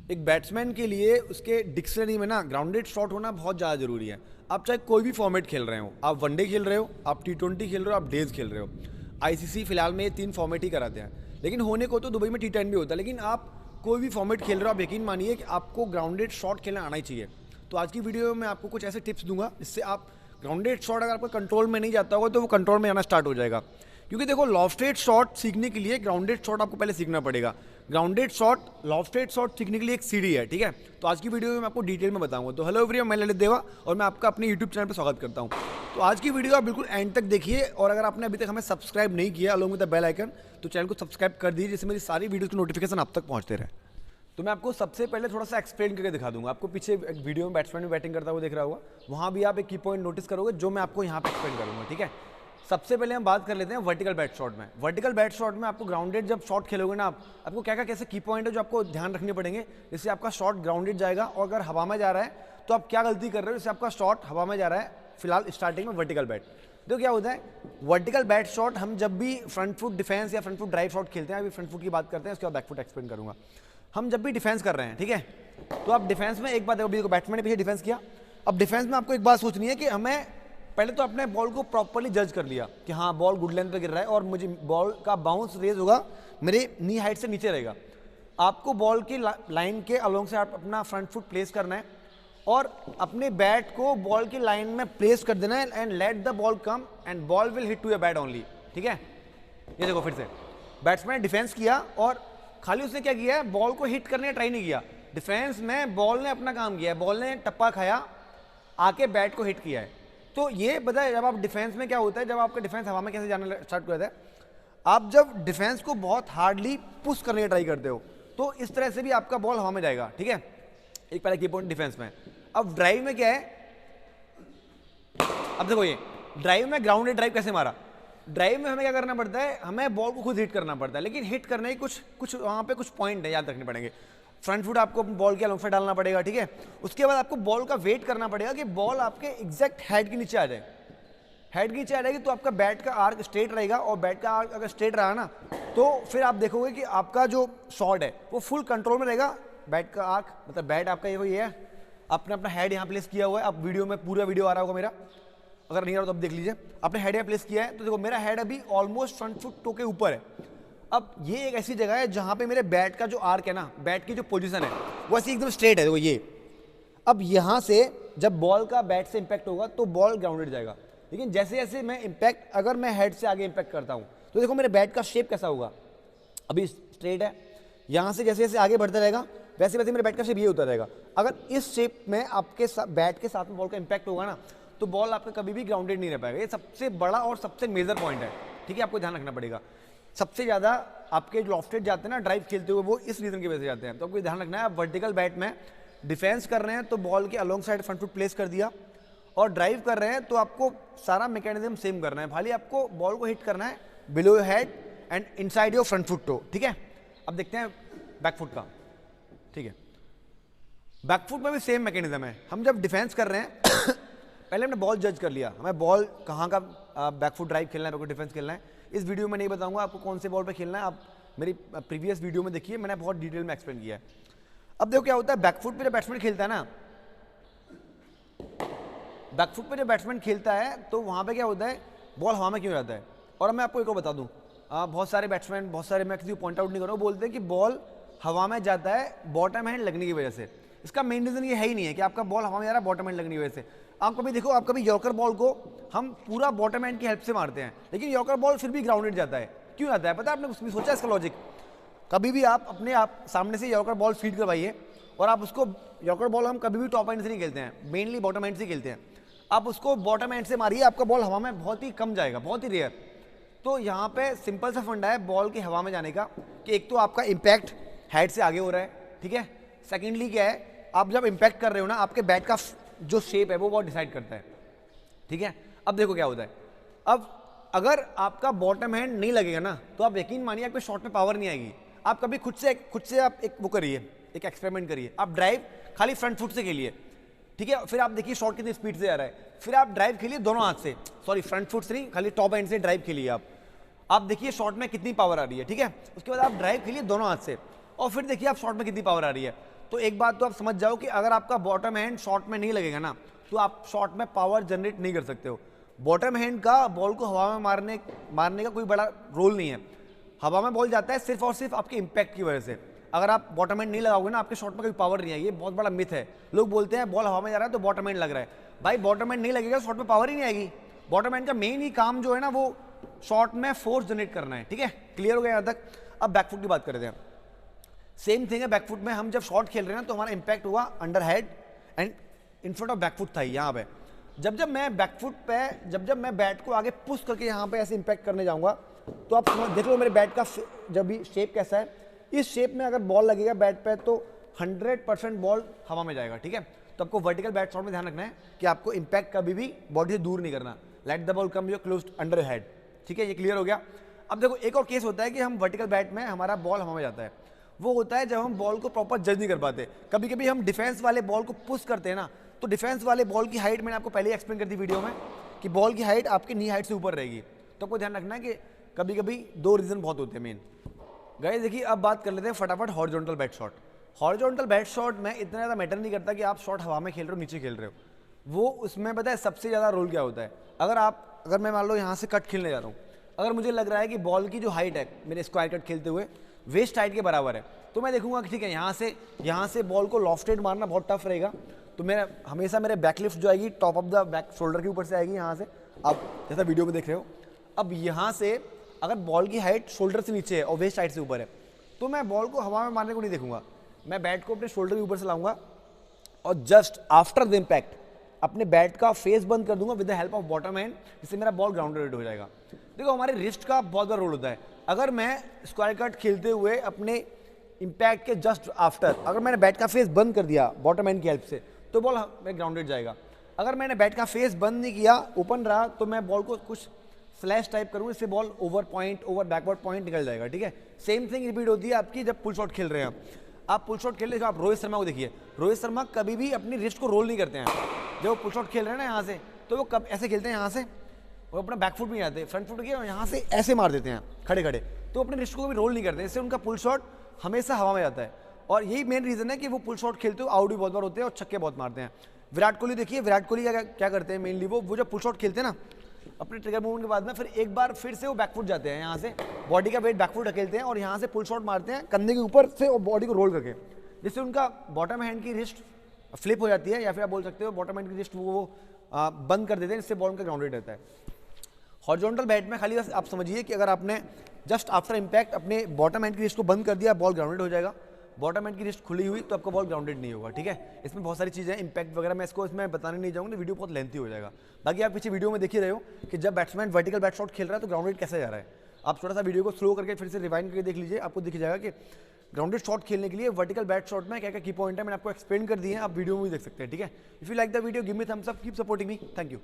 एक बैट्समैन के लिए उसके डिक्शनरी में ना ग्राउंडेड शॉट होना बहुत ज़्यादा ज़रूरी है। आप चाहे कोई भी फॉर्मेट खेल रहे हो, आप वनडे खेल रहे हो, आप T20 खेल रहे हो, आप डेज खेल रहे हो। आईसीसी फिलहाल में ये 3 फॉर्मेट ही कराते हैं, लेकिन होने को तो दुबई में T10 भी होता है। लेकिन आप कोई भी फॉर्मेट खेल रहे हो, आप यकीन मानिए कि आपको ग्राउंडेड शॉट खेलना आना ही चाहिए। तो आज की वीडियो में मैं आपको कुछ ऐसे टिप्स दूंगा जिससे आप ग्राउंडेड शॉट अगर आपका कंट्रोल में नहीं जाता होगा तो वो कंट्रोल में आना स्टार्ट हो जाएगा। क्योंकि देखो, लॉफ्टेड शॉट सीखने के लिए ग्राउंडेड शॉट आपको पहले सीखना पड़ेगा। ग्राउंडेड शॉट, लॉफ्टेड शॉट सीखने के लिए एक सीढ़ी है, ठीक है। तो आज की वीडियो में मैं आपको डिटेल में बताऊंगा। तो हेलो एवरीवन, मैं ललित देवा और मैं आपका अपने यूट्यूब चैनल पर स्वागत करता हूं। तो आज की वीडियो आप बिल्कुल एंड तक देखिए, और अगर आपने अभी तक हमें सब्सक्राइब नहीं किया along with the bell icon, तो चैनल को सब्सक्राइब कर दीजिए जिससे मेरी सारी वीडियो की नोटिफिकेशन आप तक पहुंचते रहे। तो मैं आपको सबसे पहले थोड़ा सा एक्सप्लेन करके दिखा दूंगा। आपको पीछे एक वीडियो में बैट्समैन भी बैटिंग करता हुआ दिख रहा होगा, वहाँ भी आप एक की पॉइंट नोटिस करोगे जो मैं आपको यहाँ पे एक्सप्लेन करूँगा, ठीक है। सबसे पहले हम बात कर लेते हैं वर्टिकल बैट शॉट में। वर्टिकल बैट शॉट में आपको ग्राउंडेड जब शॉट खेलोगे ना, आपको क्या क्या कैसे की पॉइंट है जो आपको ध्यान रखने पड़ेंगे जिससे आपका शॉट ग्राउंडेड जाएगा। और अगर हवा में जा रहा है तो आप क्या गलती कर रहे हो, जिससे आपका शॉट हवा में जा रहा है फिलहाल स्टार्टिंग में वर्टिकल बैट। तो क्या होता है, वर्टिकल बैट शॉट हम जब भी फ्रंट फुट डिफेंस या फ्रंट फुट ड्राइव शॉट खेलते हैं, अभी फ्रंट फुट की बात करते हैं, उसके बाद बैक फुट एक्सप्लेन करूंगा। हम जब भी डिफेंस कर रहे हैं, ठीक है, तो आप डिफेंस में एक बात देखो, बैट्समैन ने पीछे डिफेंस किया। अब डिफेंस में आपको एक बात सोचनी है कि हमें पहले तो अपने बॉल को प्रॉपर्ली जज कर लिया कि हाँ बॉल गुड लेंथ पे गिर रहा है और मुझे बॉल का बाउंस रेज होगा मेरे नी हाइट से नीचे रहेगा। आपको बॉल की लाइन के अलोंग से आप अपना फ्रंट फुट प्लेस करना है और अपने बैट को बॉल की लाइन में प्लेस कर देना है and let the ball come and ball will hit to your bat only, ठीक है। ये देखो, फिर से बैट्समैन डिफेंस किया और खाली उसने क्या किया है, बॉल को हिट करने का ट्राई नहीं किया। डिफेंस में बॉल ने अपना काम किया है, बॉल ने टप्पा खाया, आके बैट को हिट किया है। तो ये पता है, जब आप डिफेंस में क्या होता है, जब आपका डिफेंस हवा में कैसे जाना स्टार्ट कर देता है, आप जब डिफेंस को बहुत हार्डली पुश करने का ट्राई करते हो तो इस तरह से भी आपका बॉल हवा में जाएगा, ठीक है। एक पहले की पॉइंट डिफेंस में। अब ड्राइव में क्या है, अब देखो ये ड्राइव में ग्राउंडेड ड्राइव कैसे मारा। ड्राइव में हमें क्या करना पड़ता है, हमें बॉल को खुद हिट करना पड़ता है, लेकिन हिट करने की कुछ वहाँ पे कुछ पॉइंट है, याद रखने पड़ेंगे। फ्रंट फुट आपको बॉल के अलोंग से डालना पड़ेगा, ठीक है। उसके बाद आपको बॉल का वेट करना पड़ेगा कि बॉल आपके एग्जैक्ट हेड के नीचे आ जाए। हेड के नीचे आ जाएगी तो आपका बैट का आर्क स्ट्रेट रहेगा, और बैट का आर्क अगर स्ट्रेट रहा ना तो फिर आप देखोगे कि आपका जो शॉट है वो फुल कंट्रोल में रहेगा। बैट का आर्क मतलब बैट आपका ये है, आपने अपना हेड यहाँ प्लेस किया हुआ है। अब वीडियो में पूरा वीडियो आ रहा होगा मेरा, अगर नहीं आ रहा तो अब देख लीजिए। आपने हेड यहाँ प्लेस किया है तो देखो मेरा हेड अभी ऑलमोस्ट फ्रंट फुट टो के ऊपर है। अब ये एक ऐसी जगह है जहां पे मेरे बैट का जो आर्क है ना, बैट की जो पोजीशन है वो ऐसी एकदम स्ट्रेट है, देखो ये। अब यहां से जब बॉल का बैट से इंपैक्ट होगा तो बॉल ग्राउंडेड जाएगा। लेकिन जैसे जैसे मैं इंपैक्ट, अगर मैं हेड से आगे इंपैक्ट करता हूं तो देखो मेरे बैट का शेप कैसा होगा, अभी स्ट्रेट है। यहां से जैसे जैसे आगे बढ़ता रहेगा वैसे वैसे मेरे बैट का शेप ये होता रहेगा। अगर इस शेप में आपके बैट के साथ में बॉल का इंपैक्ट होगा ना तो बॉल आपका कभी भी ग्राउंडेड नहीं रह पाएगा। ये सबसे बड़ा और सबसे मेजर पॉइंट है, ठीक है, आपको ध्यान रखना पड़ेगा। सबसे ज़्यादा आपके लॉफ्टेड जाते हैं ना ड्राइव खेलते हुए, वो इस रीजन की वजह से जाते हैं। तो आपको ध्यान रखना है, आप वर्टिकल बैट में डिफेंस कर रहे हैं तो बॉल के along side front foot place कर दिया, और ड्राइव कर रहे हैं तो आपको सारा मैकेनिज्म सेम करना है। खाली आपको बॉल को हिट करना है below your head and inside your front foot toe, ठीक है। अब देखते हैं बैक फुट का, ठीक है। बैक फुट में भी सेम मैकेनिज्म है। हम जब डिफेंस कर रहे हैं पहले हमने बॉल जज कर लिया, हमें बॉल कहाँ का बैक फुट ड्राइव खेलना है, बैक फुट डिफेंस खेलना है। इस वीडियो में नहीं बताऊंगा आपको कौन से बॉल पे खेलना है, आप मेरी प्रीवियस वीडियो में देखिए, मैंने बहुत डिटेल में एक्सप्लेन किया है। अब देखो क्या होता है, बैक फुट पे जब बैट्समैन खेलता है ना, बैक फुट पे जब बैट्समैन खेलता है तो वहाँ पे क्या होता है, बॉल हवा में क्यों जाता है। और मैं आपको एक और बता दूँ, बहुत सारे बैट्समैन, बहुत सारे, मैं किसी को पॉइंट आउट नहीं कर रहा हूँ, बोलते हैं कि बॉल हवा में जाता है बॉटम हैंड लगने की वजह से। इसका मेन रीजन ये है ही नहीं है कि आपका बॉल हवा में जा रहा है बॉटम हैंड लगने की वजह से। आप कभी देखो, आप कभी यॉर्कर बॉल को हम पूरा बॉटम हैंड की हेल्प से मारते हैं, लेकिन यॉर्कर बॉल फिर भी ग्राउंडेड जाता है। क्यों जाता है पता है आपने, उसमें सोचा इसका लॉजिक। कभी भी आप अपने आप सामने से यॉर्कर बॉल फीड करवाइए, और आप उसको, यॉर्कर बॉल हम कभी भी टॉप हैंड से नहीं खेलते हैं, मेनली बॉटम हैंड से खेलते हैं। आप उसको बॉटम हैंड से मारिए, आपका बॉल हवा में बहुत ही कम जाएगा, बहुत ही रेयर। तो यहाँ पे सिंपल सा फंडा है बॉल की हवा में जाने का, कि एक तो आपका इम्पैक्ट हेड से आगे हो रहा है, ठीक है। सेकेंडली क्या है, आप जब इम्पैक्ट कर रहे हो ना, आपके बैट का जो शेप है वो बहुत डिसाइड करता है, ठीक है। अब देखो क्या होता है, अब अगर आपका बॉटम हैंड नहीं लगेगा ना तो आप यकीन मानिए आपके शॉट में पावर नहीं आएगी। आप कभी खुद से आप एक वो करिए, एक एक्सपेरिमेंट करिए, आप ड्राइव खाली फ्रंट फुट से खेलिए, ठीक है। फिर आप देखिए शॉट कितनी स्पीड से आ रहा है, फिर आप ड्राइव खेलिए दोनों हाथ से, सॉरी फ्रंट फुट से नहीं, खाली टॉप हैंड से ड्राइव खेलिए आप देखिए शॉट में कितनी पावर आ रही है, ठीक है। उसके बाद आप ड्राइव खेलिए दोनों हाथ से, और फिर देखिए आप शॉट में कितनी पावर आ रही है। तो एक बात तो आप समझ जाओ कि अगर आपका बॉटम हैंड शॉट में नहीं लगेगा ना, तो आप शॉट में पावर जनरेट नहीं कर सकते हो। बॉटम हैंड का बॉल को हवा में मारने का कोई बड़ा रोल नहीं है। हवा में बॉल जाता है सिर्फ और सिर्फ आपके इम्पैक्ट की वजह से। अगर आप बॉटम हैंड नहीं लगाओगे ना, आपके शॉट में कोई पावर नहीं है। ये बहुत बड़ा मिथ है। लोग बोलते हैं बॉल हवा में जा रहा है तो बॉटम हैंड लग रहा है। भाई बॉटम हैंड नहीं लगेगा, शॉट में पावर ही नहीं आएगी। बॉटम हैंड का मेन ही काम जो है ना, वो शॉट में फोर्स जनरेट करना है। ठीक है, क्लियर हो गया यहाँ तक। अब बैकफुट की बात करते हैं। सेम थिंग है बैकफुट में। हम जब शॉट खेल रहे हैं ना, तो हमारा इंपैक्ट हुआ under head and in front of back foot था यहाँ पे। जब मैं बैकफुट पे जब मैं बैट को आगे पुश करके यहाँ पे ऐसे इंपैक्ट करने जाऊँगा, तो आप देख लो मेरे बैट का जब भी शेप कैसा है। इस शेप में अगर बॉल लगेगा बैट पे तो 100% बॉल हवा में जाएगा। ठीक है, तो आपको वर्टिकल बैट शॉट में ध्यान रखना है कि आपको इंपैक्ट कभी भी बॉडी से दूर नहीं करना। Late the ball come your close under head. ठीक है, ये क्लियर हो गया। अब देखो एक और केस होता है कि हम वर्टिकल बैट में हमारा बॉल हवा में जाता है। वो होता है जब हम बॉल को प्रॉपर जज नहीं कर पाते। कभी कभी हम डिफेंस वाले बॉल को पुश करते हैं ना, तो डिफेंस वाले बॉल की हाइट मैंने आपको पहले ही एक्सप्लेन कर दी वीडियो में कि बॉल की हाइट आपकी नी हाइट से ऊपर रहेगी। तो आपको ध्यान रखना है कि कभी कभी दो रीज़न बहुत होते हैं मेन। गाइस देखिए, अब बात कर लेते हैं फटाफट horizontal bat shot. Horizontal bat shot में इतना ज़्यादा मैटर नहीं करता कि आप शॉट हवा में खेल रहे हो नीचे खेल रहे हो। वो उसमें पता है सबसे ज़्यादा रोल क्या होता है। अगर मैं मान लो यहाँ से कट खेलने जा रहा हूँ, अगर मुझे लग रहा है कि बॉल की जो हाइट है मेरे स्क्वायर कट खेलते हुए वेस्ट हाइट के बराबर है, तो मैं देखूंगा कि ठीक है यहाँ से बॉल को लॉफ्टेड मारना बहुत टफ रहेगा। तो मेरा हमेशा मेरे बैकलिफ्ट जो आएगी top of the back shoulder के ऊपर से आएगी, यहाँ से आप जैसा वीडियो में देख रहे हो। अब यहाँ से अगर बॉल की हाइट शोल्डर से नीचे है और वेस्ट हाइट से ऊपर है, तो मैं बॉल को हवा में मारने को नहीं देखूंगा। मैं बैट को अपने शोल्डर के ऊपर से लाऊंगा और जस्ट आफ्टर द इम्पैक्ट अपने बैट का फेस बंद कर दूंगा with the help of bottom hand, जिससे मेरा बॉल ग्राउंडेड हो जाएगा। देखो हमारे रिस्ट का बहुत बड़ा रोल होता है। अगर मैं स्क्वायर कट खेलते हुए अपने इम्पैक्ट के जस्ट आफ्टर अगर मैंने बैट का फेस बंद कर दिया बॉटम हैंड की हेल्प से, तो बॉल ग्राउंडेड जाएगा। अगर मैंने बैट का फेस बंद नहीं किया, ओपन रहा, तो मैं बॉल को कुछ स्लैश टाइप करूँ, इससे बॉल ओवर बैकवर्ड पॉइंट निकल जाएगा। ठीक है, सेम थिंग रिपीट होती है आपकी जब पुल शॉट खेल रहे हैं। आप पुल शॉट खेल रहे हो, आप रोहित शर्मा को देखिए, रोहित शर्मा कभी भी अपनी रिस्ट को रोल नहीं करते हैं। जब वो पुल शॉट खेल रहे हैं ना यहाँ से, तो वो कब ऐसे खेलते हैं, यहाँ से वो अपना बैकफुट नहीं आते, फ्रंट फुट किया यहाँ से ऐसे मार देते हैं खड़े खड़े, तो अपने रिस्ट को भी रोल नहीं करते। इससे उनका पुल शॉट हमेशा हवा में जाता है। और यही मेन रीज़न है कि वो पुल शॉट खेलते हुए आउट भी बहुत बार होते हैं और छक्के बहुत मारते हैं। विराट कोहली देखिए, विराट कोहली क्या करते हैं मेनली, वो जब पुल शॉट खेलते हैं ना अपने ट्रिगर मूवमेंट के बाद में, फिर एक बार फिर से वो बैकफुट जाते हैं, यहाँ से बॉडी का वेट बैकफुट ढकेलते हैं और यहाँ से पुल शॉट मारते हैं कंधे के ऊपर से और बॉडी को रोल करके, जिससे उनका बॉटम हैंड की रिस्ट फ्लिप हो जाती है, या फिर आप बोल सकते हो बॉटम हैंड की रिस्ट वो बंद कर देते हैं, जिससे बॉल उनका ग्राउंडेड रहता है। हॉरिजॉन्टल बैट में खाली बस आप समझिए कि अगर आपने जस्ट आफ्टर इम्पैक्ट अपने बॉटम हैंड की रिस्ट को बंद कर दिया, बॉल ग्राउंडेड हो जाएगा। बॉटम हैंड की रिस्ट खुली हुई तो आपका बॉल ग्राउंडेड नहीं होगा। ठीक है, इसमें बहुत सारी चीज़ें इम्पैक्ट वगैरह मैं इसमें बताने नहीं जाऊँगा, वीडियो बहुत लेंथी हो जाएगा। बाकी आप पीछे वीडियो में देख ही रहे हो कि जब बैट्समैन वर्टिकल बैट शॉट खेल रहा है तो ग्राउंडेड कैसे जा रहा है। आप थोड़ा सा वीडियो को स्लो करके फिर से रिवाइंड करके देख लीजिए, आपको दिख जाएगा कि ग्राउंडेड शॉट खेलने के लिए वर्टिकल बैट शॉट में क्या क्या की पॉइंट है, मैंने आपको एक्सप्लेन कर दिए हैं, आप वीडियो में भी देख सकते हैं। ठीक है, if you like the video give me thumbs up, keep supporting me, thank you.